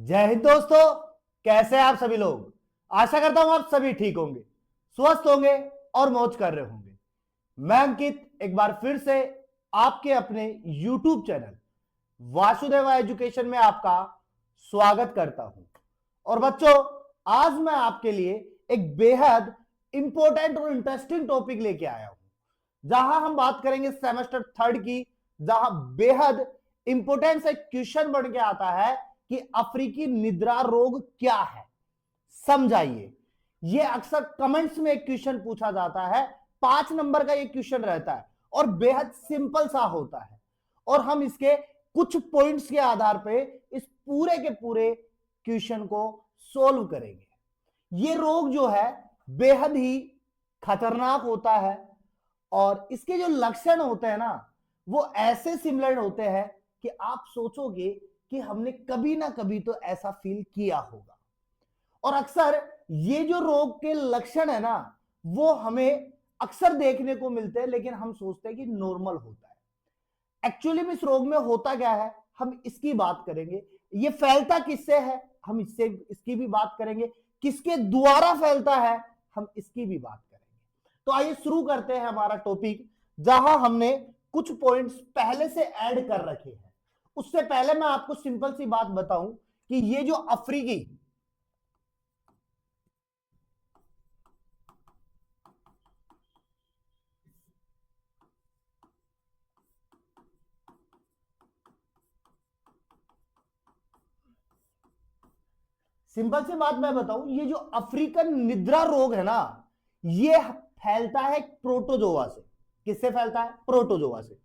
जय हिंद दोस्तों। कैसे हैं आप सभी लोग। आशा करता हूं आप सभी ठीक होंगे, स्वस्थ होंगे और मौज कर रहे होंगे। मैं अंकित एक बार फिर से आपके अपने YouTube चैनल वासुदेवा एजुकेशन में आपका स्वागत करता हूं। और बच्चों, आज मैं आपके लिए एक बेहद इंपॉर्टेंट और इंटरेस्टिंग टॉपिक लेके आया हूं, जहां हम बात करेंगे सेमेस्टर थर्ड की, जहां बेहद इंपॉर्टेंट से क्वेश्चन बन के आता है कि अफ्रीकी निद्रा रोग क्या है, समझाइए। यह अक्सर कमेंट्स में एक क्वेश्चन पूछा जाता है, 5 नंबर का यह क्वेश्चन रहता है और बेहद सिंपल सा होता है। और हम इसके कुछ पॉइंट्स के आधार पे इस पूरे के पूरे क्वेश्चन को सोल्व करेंगे। यह रोग जो है बेहद ही खतरनाक होता है और इसके जो लक्षण होते हैं ना, वो ऐसे सिमिलर होते हैं कि आप सोचोगे कि हमने कभी ना कभी तो ऐसा फील किया होगा। और अक्सर ये जो रोग के लक्षण है ना, वो हमें अक्सर देखने को मिलते हैं, लेकिन हम सोचते हैं कि नॉर्मल होता है। एक्चुअली में इस रोग में होता क्या है, हम इसकी बात करेंगे। ये फैलता किससे है, हम इसकी भी बात करेंगे। किसके द्वारा फैलता है, हम इसकी भी बात करेंगे। तो आइए शुरू करते हैं हमारा टॉपिक, जहां हमने कुछ पॉइंट्स पहले से ऐड कर रखे हैं। उससे पहले मैं आपको सिंपल सी बात बताऊं कि ये जो अफ्रीकी सिंपल सी बात मैं बताऊं, ये जो अफ्रीकन निद्रा रोग है ना, ये फैलता है प्रोटोजोआ से। किससे फैलता है? प्रोटोजोआ से।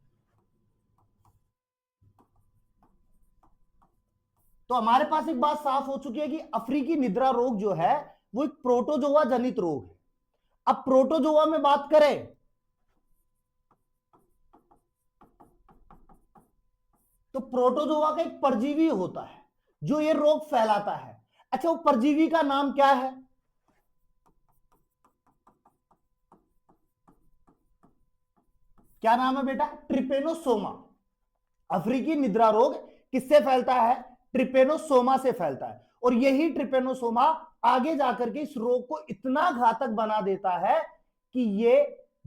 तो हमारे पास एक बात साफ हो चुकी है कि अफ्रीकी निद्रा रोग जो है वो एक प्रोटोजोआ जनित रोग है। अब प्रोटोजोआ में बात करें तो प्रोटोजोआ का एक परजीवी होता है जो ये रोग फैलाता है। अच्छा, वो परजीवी का नाम क्या है? क्या नाम है बेटा? ट्रिपेनोसोमा। अफ्रीकी निद्रा रोग किससे फैलता है? ट्रिपेनोसोमा से फैलता है। और यही ट्रिपेनोसोमा आगे जाकर के इस रोग को इतना घातक बना देता है कि ये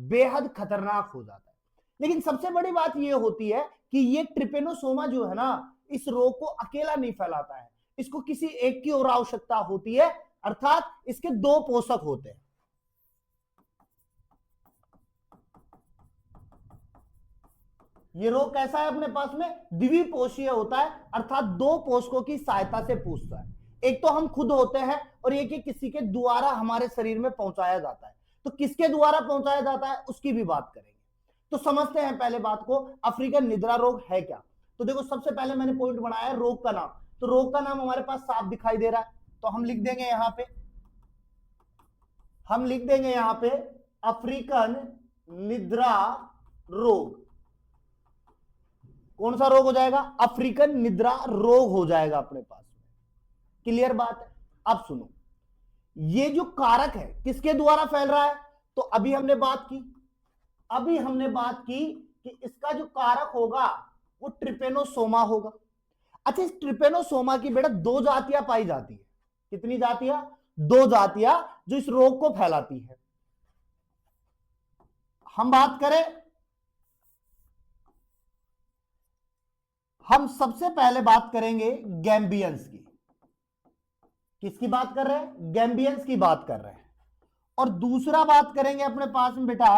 बेहद खतरनाक हो जाता है। लेकिन सबसे बड़ी बात यह होती है कि ये ट्रिपेनोसोमा जो है ना, इस रोग को अकेला नहीं फैलाता है, इसको किसी एक की और आवश्यकता होती है, अर्थात इसके दो पोषक होते हैं। ये रोग कैसा है? अपने पास में द्विपोषीय होता है, अर्थात दो पोषकों की सहायता से पूछता है। एक तो हम खुद होते हैं और एक ही किसी के द्वारा हमारे शरीर में पहुंचाया जाता है। तो किसके द्वारा पहुंचाया जाता है उसकी भी बात करेंगे। तो समझते हैं पहले बात को, अफ्रीकन निद्रा रोग है क्या। तो देखो, सबसे पहले मैंने पॉइंट बनाया रोग का नाम। तो रोग का नाम हमारे पास साफ दिखाई दे रहा है, तो हम लिख देंगे यहां पे, अफ्रीकन निद्रा रोग। कौन सा रोग हो जाएगा? अफ्रीकन निद्रा रोग हो जाएगा अपने पास में। क्लियर बात है? अब सुनो, ये जो कारक है किसके द्वारा फैल रहा है? तो अभी हमने बात की कि इसका जो कारक होगा वो ट्रिपेनोसोमा होगा। अच्छा, इस ट्रिपेनोसोमा की बेटा दो जातियां पाई जाती है। कितनी जातियां? दो जातियां जो इस रोग को फैलाती है। हम सबसे पहले बात करेंगे गैम्बियंस की। किसकी बात कर रहे हैं? गैम्बियंस की बात कर रहे हैं। और दूसरा बात करेंगे अपने पास में बेटा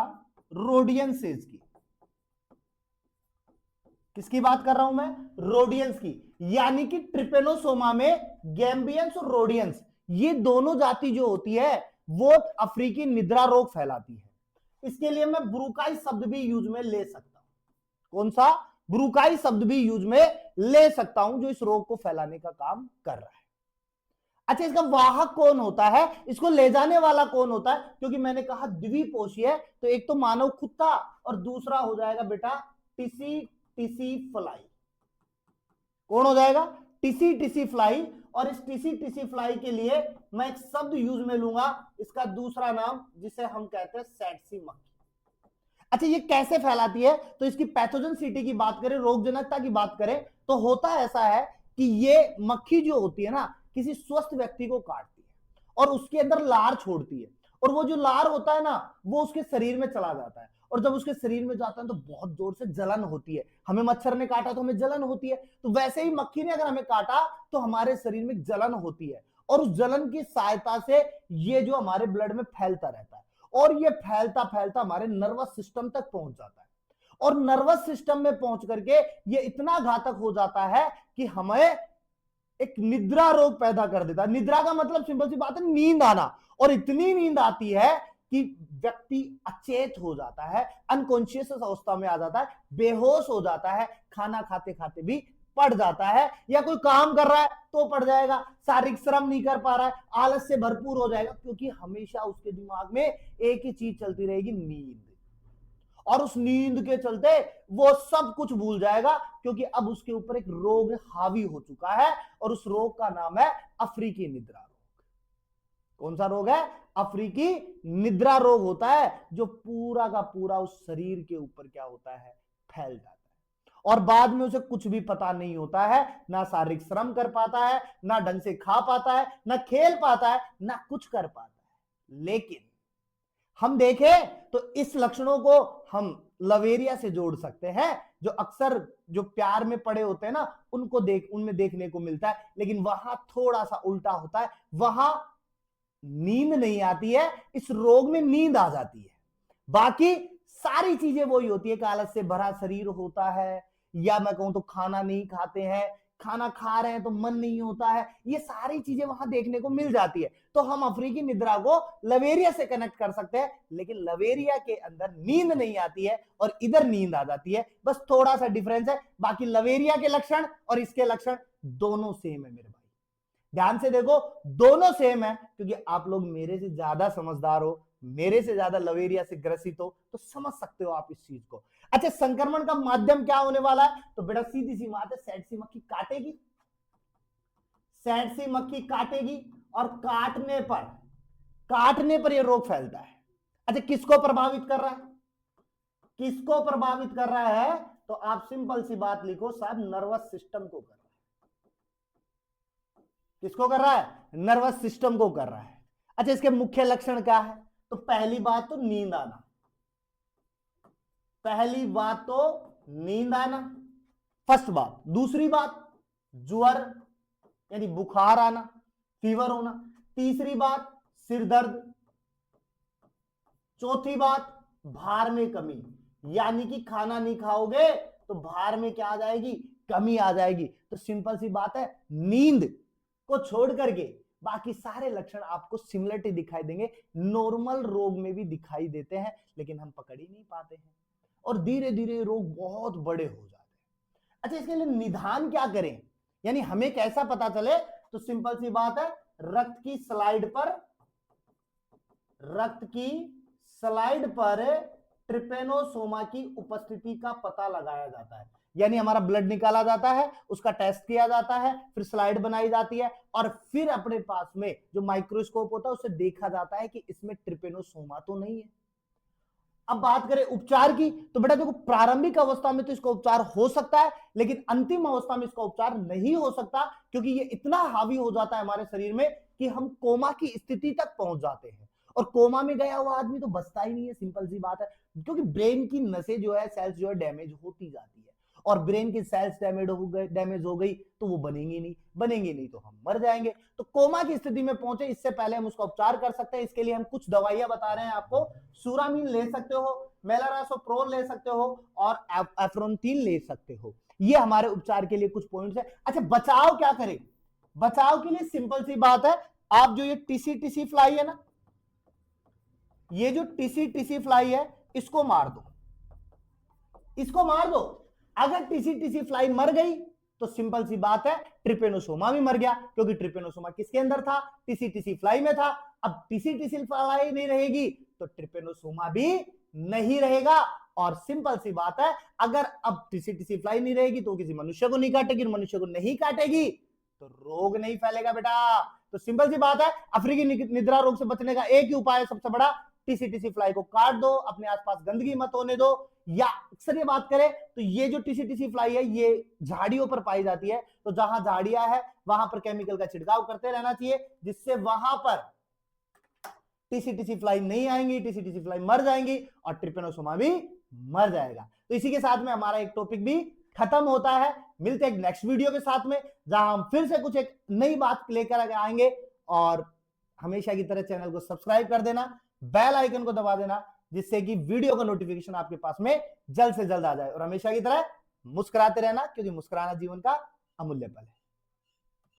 रोडियंसेस की। किसकी बात कर रहा हूं मैं? रोडियंस की। यानी कि ट्रिपेनोसोमा में गैम्बियंस और रोडियंस, ये दोनों जाति जो होती है वो अफ्रीकी निद्रा रोग फैलाती है। इसके लिए मैं ब्रूकाई शब्द भी यूज में ले सकता हूं। कौन सा? ब्रूकाई शब्द भी यूज में ले सकता हूं, जो इस रोग को फैलाने का काम कर रहा है। अच्छा, इसका वाहक कौन होता है, इसको ले जाने वाला कौन होता है? क्योंकि मैंने कहा द्विपोषी है, तो एक तो मानव खुद था और दूसरा हो जाएगा बेटा टिसी टिसी फ्लाई। कौन हो जाएगा? टिसी टिसी फ्लाई। और इस टिसी टिसी फ्लाई के लिए मैं एक शब्द यूज में लूंगा, इसका दूसरा नाम जिसे हम कहते हैं सैडसी मक्खी। अच्छा, ये कैसे फैलाती है? तो इसकी पैथोजेनिसिटी की बात करें, रोगजनकता की बात करें, तो होता ऐसा है कि ये मक्खी जो होती है ना किसी स्वस्थ व्यक्ति को काटती है और उसके अंदर लार छोड़ती है, और वो जो लार होता है ना वो उसके शरीर में चला जाता है, और जब उसके शरीर में जाता है तो बहुत जोर से जलन होती है। हमें मच्छर ने काटा तो हमें जलन होती है, तो वैसे ही मक्खी ने अगर हमें काटा तो हमारे शरीर में जलन होती है, और उस जलन की सहायता से ये जो हमारे ब्लड में फैलता रहता है, और ये फैलता फैलता हमारे नर्वस सिस्टम तक पहुंच जाता है, और नर्वस सिस्टम में पहुंच करके ये इतना घातक हो जाता है कि हमें एक निद्रा रोग पैदा कर देता है। निद्रा का मतलब सिंपल सी बात है नींद आना, और इतनी नींद आती है कि व्यक्ति अचेत हो जाता है, अनकॉन्शियस अवस्था में आ जाता है, बेहोश हो जाता है, खाना खाते खाते भी पड़ जाता है, या कोई काम कर रहा है तो पड़ जाएगा, शारीरिक श्रम नहीं कर पा रहा है, आलस से भरपूर हो जाएगा, क्योंकि हमेशा उसके दिमाग में एक ही चीज चलती रहेगी, नींद। और उस नींद के चलते वो सब कुछ भूल जाएगा, क्योंकि अब उसके ऊपर एक रोग हावी हो चुका है, और उस रोग का नाम है अफ्रीकी निद्रा रोग। कौन सा रोग है? अफ्रीकी निद्रा रोग होता है, जो पूरा का पूरा उस शरीर के ऊपर क्या होता है, फैल जाता है, और बाद में उसे कुछ भी पता नहीं होता है, ना शारीरिक श्रम कर पाता है, ना ढंग से खा पाता है, ना खेल पाता है, ना कुछ कर पाता है। लेकिन हम देखें तो इस लक्षणों को हम लवेरिया से जोड़ सकते हैं, जो अक्सर जो प्यार में पड़े होते हैं ना उनमें देखने को मिलता है, लेकिन वहां थोड़ा सा उल्टा होता है, वहां नींद नहीं आती है, इस रोग में नींद आ जाती है, बाकी सारी चीजें वही होती है, आलस से भरा शरीर होता है, या मैं कहूं तो खाना नहीं खाते हैं, खाना खा रहे हैं तो मन नहीं होता है, ये सारी चीजें वहां देखने को मिल जाती है। तो हम अफ्रीकी निद्रा को लवेरिया से कनेक्ट कर सकते हैं, लेकिन लवेरिया के अंदर नींद नहीं आती है और इधर नींद आ जाती है, बस थोड़ा सा डिफरेंस है। बाकी लवेरिया के लक्षण और इसके लक्षण दोनों सेम है मेरे भाई, ध्यान से देखो, दोनों सेम है, क्योंकि आप लोग मेरे से ज्यादा समझदार हो, मेरे से ज्यादा लवेरिया से ग्रसित हो, तो समझ सकते हो आप इस चीज को। अच्छा, संक्रमण का माध्यम क्या होने वाला है? तो बेटा सीधी सी बात है, सैड सी मक्खी काटेगी, सैड सी मक्खी काटेगी, और काटने पर यह रोग फैलता है। अच्छा, किसको प्रभावित कर रहा है? किसको प्रभावित कर रहा है? तो आप सिंपल सी बात लिखो साहब, नर्वस सिस्टम को कर रहा है। किसको कर रहा है? नर्वस सिस्टम को कर रहा है। अच्छा, इसके मुख्य लक्षण क्या है? तो पहली बात तो नींद आना, पहली बात तो नींद आना, फर्स्ट बात। दूसरी बात ज्वर यानी बुखार आना, फीवर होना। तीसरी बात सिर दर्द। चौथी बात भार में कमी, यानी कि खाना नहीं खाओगे तो भार में क्या आ जाएगी? कमी आ जाएगी। तो सिंपल सी बात है, नींद को छोड़ करके बाकी सारे लक्षण आपको सिमिलरिटी दिखाई देंगे, नॉर्मल रोग में भी दिखाई देते हैं, लेकिन हम पकड़ ही नहीं पाते हैं, और धीरे धीरे रोग बहुत बड़े हो जाते हैं। अच्छा, इसके लिए निदान क्या करें, यानी हमें कैसा पता चले? तो सिंपल सी बात है, रक्त की स्लाइड पर ट्रिपेनोसोमा की उपस्थिति का पता लगाया जाता है, यानी हमारा ब्लड निकाला जाता है, उसका टेस्ट किया जाता है, फिर स्लाइड बनाई जाती है, और फिर अपने पास में जो माइक्रोस्कोप होता है उससे देखा जाता है कि इसमें ट्रिपेनोसोमा तो नहीं है। अब बात करें उपचार की, तो बेटा देखो, प्रारंभिक अवस्था में तो इसका उपचार हो सकता है, लेकिन अंतिम अवस्था में इसका उपचार नहीं हो सकता, क्योंकि ये इतना हावी हो जाता है हमारे शरीर में कि हम कोमा की स्थिति तक पहुंच जाते हैं, और कोमा में गया हुआ आदमी तो बचता ही नहीं है, सिंपल सी बात है, क्योंकि ब्रेन की नसें जो है, सेल्स जो है, डैमेज होती जाती है, और ब्रेन की सेल्स डैमेज हो गई तो वो बनेंगे नहीं तो हम मर जाएंगे। तो कोमा की स्थिति में पहुंचे इससे पहले हम उसका उपचार कर सकते हैं। इसके लिए हम कुछ दवाइयां बता रहे हैं आपको, सुरामीन ले सकते हो, मेलारासोप्रोल ले सकते हो, और एफ्रोंथिन ले सकते हो। ये हमारे उपचार के लिए कुछ पॉइंट्स है। अच्छा, बचाव क्या करें? बचाव के लिए सिंपल सी बात है, आप जो ये टीसी फ्लाई है ना, ये जो टीसी फ्लाई है, इसको मार दो, इसको मार दो। अगर टीसी फ्लाई मर गई तो सिंपल सी बात है, ट्रिपेनोसोमा भी मर गया, क्योंकि ट्रिपेनोसोमा किसके अंदर था? टीसी फ्लाई में था। अब टीसी फ्लाई नहीं रहेगी तो ट्रिपेनोसोमा भी नहीं रहेगा, और सिंपल सी बात है, अगर अब टीसी फ्लाई नहीं रहेगी तो किसी मनुष्य को नहीं काटेगी, मनुष्य को नहीं काटेगी तो रोग नहीं फैलेगा बेटा। तो सिंपल सी बात है, अफ्रीकी निद्रा रोग से बचने का एक ही उपाय है सबसे बड़ा, टीसी फ्लाई को काट दो, अपने आसपास गंदगी मत होने दो, या अक्सर ये बात करें तो ये जो टीसी फ्लाई है ये झाड़ियों पर पाई जाती है, तो जहां झाड़ियां है वहां पर केमिकल का छिड़काव करते रहना चाहिए, जिससे वहां पर टीसी फ्लाई नहीं आएंगी, टीसी फ्लाई मर जाएंगी और ट्रिपेनोसोमा भी मर जाएगा। तो इसी के साथ में हमारा एक टॉपिक भी खत्म होता है। मिलते हैं एक नेक्स्ट वीडियो के साथ में, जहां हम फिर से कुछ एक नई बात लेकर आएंगे। और हमेशा की तरह चैनल को सब्सक्राइब कर देना, बेल आइकन को दबा देना, जिससे कि वीडियो का नोटिफिकेशन आपके पास में जल्द से जल्द आ जाए। और हमेशा की तरह मुस्कुराते रहना, क्योंकि मुस्कुराना जीवन का अमूल्य पल है।